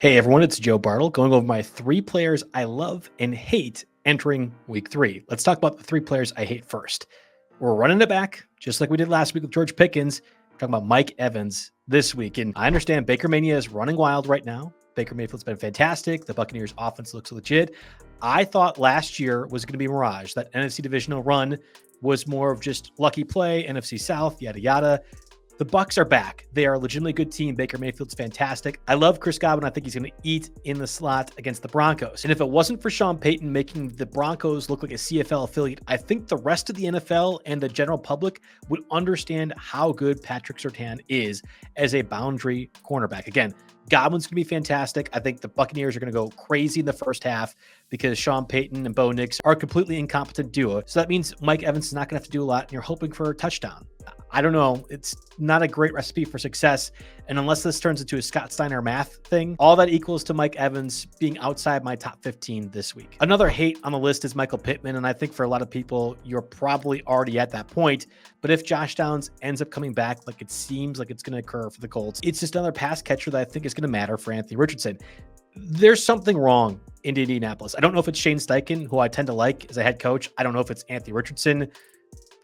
Hey everyone, it's Joe Bartel going over my 3 players I love and hate entering week 3. Let's talk about the 3 players I hate first. We're running it back, just like we did last week with George Pickens. We're talking about Mike Evans this week. And I understand Baker Mania is running wild right now. Baker Mayfield's been fantastic. The Buccaneers offense looks legit. I thought last year was going to be a mirage. That NFC divisional run was more of just lucky play, NFC South, yada, yada. The Bucs are back. They are a legitimately good team. Baker Mayfield's fantastic. I love Chris Godwin. I think he's going to eat in the slot against the Broncos. And if it wasn't for Sean Payton making the Broncos look like a CFL affiliate, I think the rest of the NFL and the general public would understand how good Patrick Surtain is as a boundary cornerback. Again, Godwin's going to be fantastic. I think the Buccaneers are going to go crazy in the first half because Sean Payton and Bo Nix are a completely incompetent duo. So that means Mike Evans is not going to have to do a lot, and you're hoping for a touchdown. I don't know. It's not a great recipe for success. And unless this turns into a Scott Steiner math thing, all that equals to Mike Evans being outside my top 15 this week. Another hate on the list is Michael Pittman. And I think for a lot of people, you're probably already at that point. But if Josh Downs ends up coming back like it seems like it's going to occur for the Colts, it's just another pass catcher that I think is going to matter for Anthony Richardson. There's something wrong in Indianapolis. I don't know if it's Shane Steichen, who I tend to like as a head coach. I don't know if it's Anthony Richardson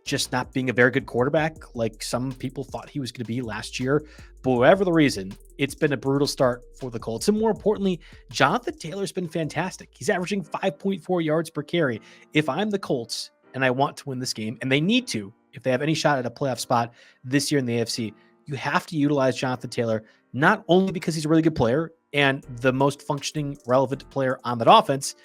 just not being a very good quarterback like some people thought he was going to be last year. But whatever the reason, it's been a brutal start for the Colts. And more importantly, Jonathan Taylor's been fantastic. He's averaging 5.4 yards per carry. If I'm the Colts and I want to win this game, and they need to, if they have any shot at a playoff spot this year in the AFC, you have to utilize Jonathan Taylor, not only because he's a really good player and the most functioning, relevant player on that offense,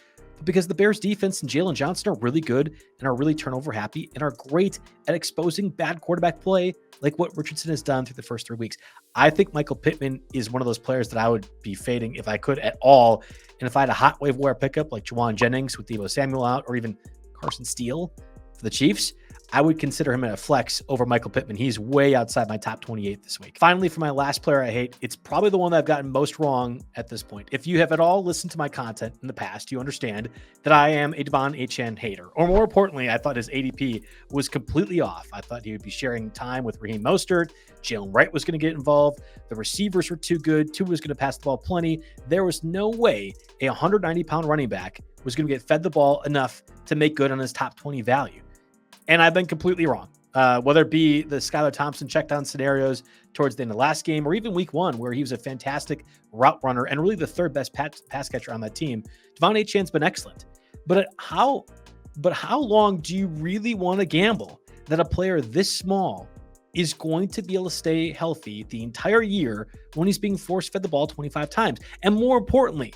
because the Bears defense and Jalen Johnson are really good and are really turnover happy and are great at exposing bad quarterback play like what Richardson has done through the first 3 weeks. I think Michael Pittman is one of those players that I would be fading if I could at all. And if I had a hot waiver wire pickup like Juwan Jennings with Deebo Samuel out, or even Carson Steele for the Chiefs, I would consider him a flex over Michael Pittman. He's way outside my top 28 this week. Finally, for my last player I hate, it's probably the one that I've gotten most wrong at this point. If you have at all listened to my content in the past, you understand that I am a Devon Achane hater. Or more importantly, I thought his ADP was completely off. I thought he would be sharing time with Raheem Mostert. Jalen Wright was going to get involved. The receivers were too good. Tua was going to pass the ball plenty. There was no way a 190-pound running back was going to get fed the ball enough to make good on his top 20 value. And I've been completely wrong, whether it be the Skylar Thompson checkdown scenarios towards the end of last game, or even week 1, where he was a fantastic route runner and really the third best pass catcher on that team. Devon Achane's been excellent. But how long do you really want to gamble that a player this small is going to be able to stay healthy the entire year when he's being force-fed the ball 25 times? And more importantly,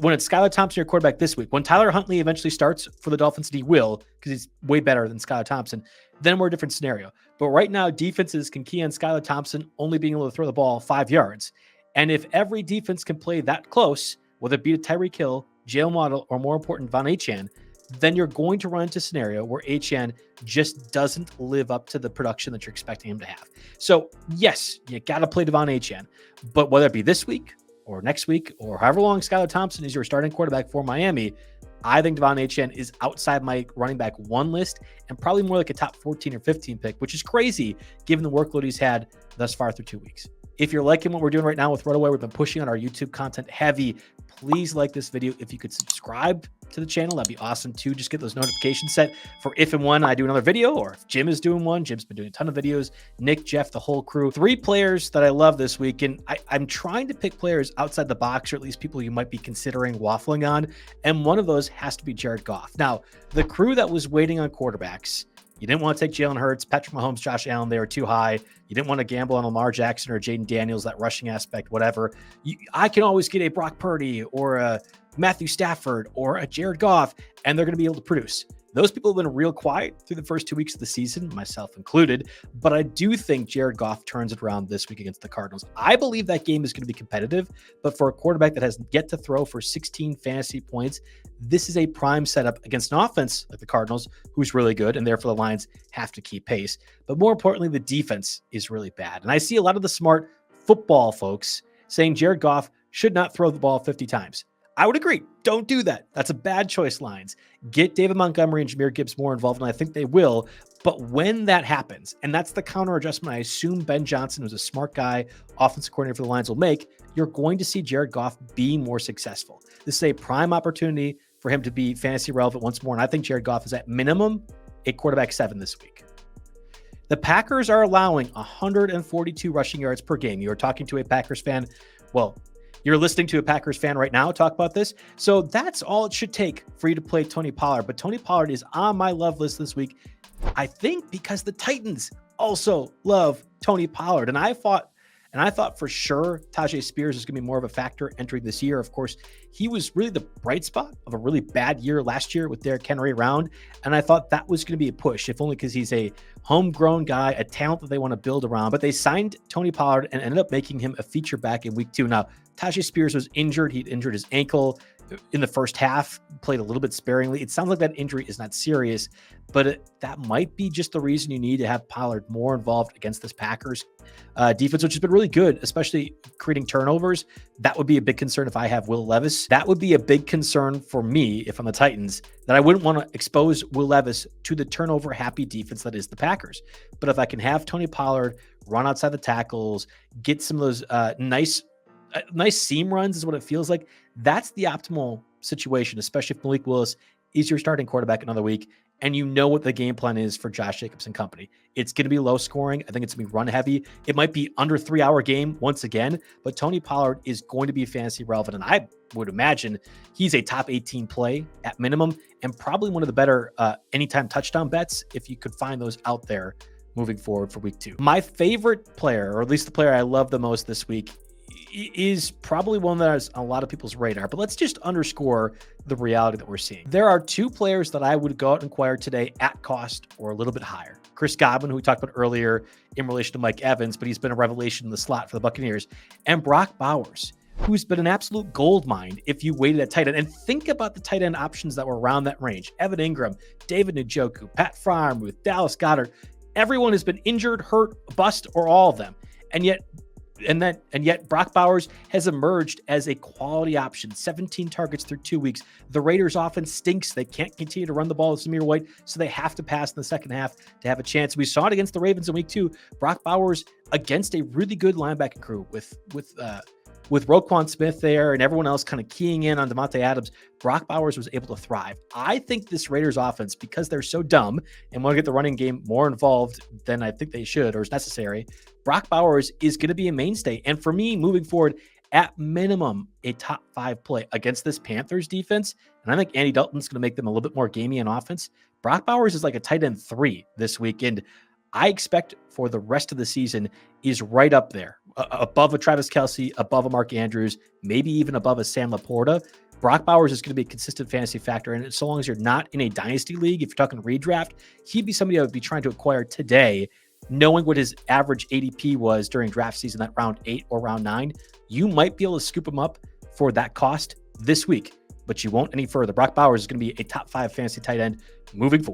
when it's Skylar Thompson, your quarterback this week, when Tyler Huntley eventually starts for the Dolphins, and he will, because he's way better than Skylar Thompson, then we're a different scenario. But right now, defenses can key on Skylar Thompson only being able to throw the ball 5 yards. And if every defense can play that close, whether it be to Tyreek Hill, Jalen Waddle, or more important, Devon Achane, then you're going to run into a scenario where Achane just doesn't live up to the production that you're expecting him to have. So yes, you got to play Devon Achane, but whether it be this week, or next week, or however long Skylar Thompson is your starting quarterback for Miami, I think Devon Achane is outside my running back 1 list and probably more like a top 14 or 15 pick, which is crazy given the workload he's had thus far through 2 weeks. If you're liking what we're doing right now with RotoWire, we've been pushing on our YouTube content heavy. Please like this video. If you could subscribe to the channel, that'd be awesome too. Just get those notifications set for if and when I do another video, or if Jim is doing one. Jim's been doing a ton of videos. Nick, Jeff, the whole crew. 3 players that I love this week, and I'm trying to pick players outside the box, or at least people you might be considering waffling on, and one of those has to be Jared Goff. Now, the crew that was waiting on quarterbacks, you didn't want to take Jalen Hurts, Patrick Mahomes, Josh Allen. They were too high. You didn't want to gamble on Lamar Jackson or Jaden Daniels, that rushing aspect, whatever. I can always get a Brock Purdy or a Matthew Stafford or a Jared Goff, and they're going to be able to produce. Those people have been real quiet through the first 2 weeks of the season, myself included, but I do think Jared Goff turns it around this week against the Cardinals. I believe that game is going to be competitive, but for a quarterback that has yet to throw for 16 fantasy points, this is a prime setup against an offense like the Cardinals, who's really good, and therefore the Lions have to keep pace. But more importantly, the defense is really bad. And I see a lot of the smart football folks saying Jared Goff should not throw the ball 50 times. I would agree. Don't do that. That's a bad choice, Lions. Get David Montgomery and Jahmyr Gibbs more involved, and I think they will. But when that happens, and that's the counter adjustment I assume Ben Johnson, who's a smart guy, offensive coordinator for the Lions, will make, you're going to see Jared Goff be more successful. This is a prime opportunity for him to be fantasy relevant once more, and I think Jared Goff is at minimum a quarterback 7 this week. The Packers are allowing 142 rushing yards per game. You're talking to a Packers fan. Well, you're listening to a Packers fan right now talk about this. So that's all it should take for you to play Tony Pollard. But Tony Pollard is on my love list this week, I think because the Titans also love Tony Pollard. And I thought for sure Tajay Spears is going to be more of a factor entering this year. Of course, he was really the bright spot of a really bad year last year with Derrick Henry around. And I thought that was going to be a push, if only because he's a homegrown guy, a talent that they want to build around. But they signed Tony Pollard and ended up making him a feature back in week 2. Now, Tajay Spears was injured. He'd injured his ankle in the first half, played a little bit sparingly. It sounds like that injury is not serious, but that might be just the reason you need to have Pollard more involved against this Packers defense, which has been really good, especially creating turnovers. That would be a big concern if I have Will Levis. That would be a big concern for me if I'm the Titans, that I wouldn't want to expose Will Levis to the turnover-happy defense that is the Packers. But if I can have Tony Pollard run outside the tackles, get some of those nice seam runs is what it feels like. That's the optimal situation, especially if Malik Willis is your starting quarterback another week, and you know what the game plan is for Josh Jacobs and company. It's going to be low scoring. I think it's going to be run heavy. It might be under 3-hour game once again, but Tony Pollard is going to be fantasy relevant, and I would imagine he's a top 18 play at minimum, and probably one of the better anytime touchdown bets if you could find those out there moving forward for week 2. My favorite player, or at least the player I love the most this week, is probably one that is on a lot of people's radar, but let's just underscore the reality that we're seeing. There are 2 players that I would go out and acquire today at cost or a little bit higher. Chris Godwin, who we talked about earlier in relation to Mike Evans, but he's been a revelation in the slot for the Buccaneers, and Brock Bowers, who's been an absolute gold mine if you waited at tight end. And think about the tight end options that were around that range. Evan Ingram, David Njoku, Pat Freiermuth, Dallas Goedert. Everyone has been injured, hurt, bust, or all of them. And yet Brock Bowers has emerged as a quality option. 17 targets through 2 weeks. The Raiders offense stinks. They can't continue to run the ball with Zamir White, so they have to pass in the second half to have a chance. We saw it against the Ravens in week 2. Brock Bowers against a really good linebacking crew with Roquan Smith there and everyone else kind of keying in on Devontae Adams. Brock Bowers was able to thrive. I think this Raiders offense, because they're so dumb and want to get the running game more involved than I think they should or is necessary, Brock Bowers is going to be a mainstay. And for me, moving forward, at minimum, a top 5 play against this Panthers defense. And I think Andy Dalton's going to make them a little bit more gamey in offense. Brock Bowers is like a tight end 3 this weekend. I expect for the rest of the season is right up there, above a Travis Kelce, above a Mark Andrews, maybe even above a Sam Laporta. Brock Bowers is going to be a consistent fantasy factor. And so long as you're not in a dynasty league, if you're talking redraft, he'd be somebody I would be trying to acquire today, knowing what his average ADP was during draft season, that round 8 or round 9. You might be able to scoop him up for that cost this week, but you won't any further. Brock Bowers is going to be a top 5 fantasy tight end moving forward.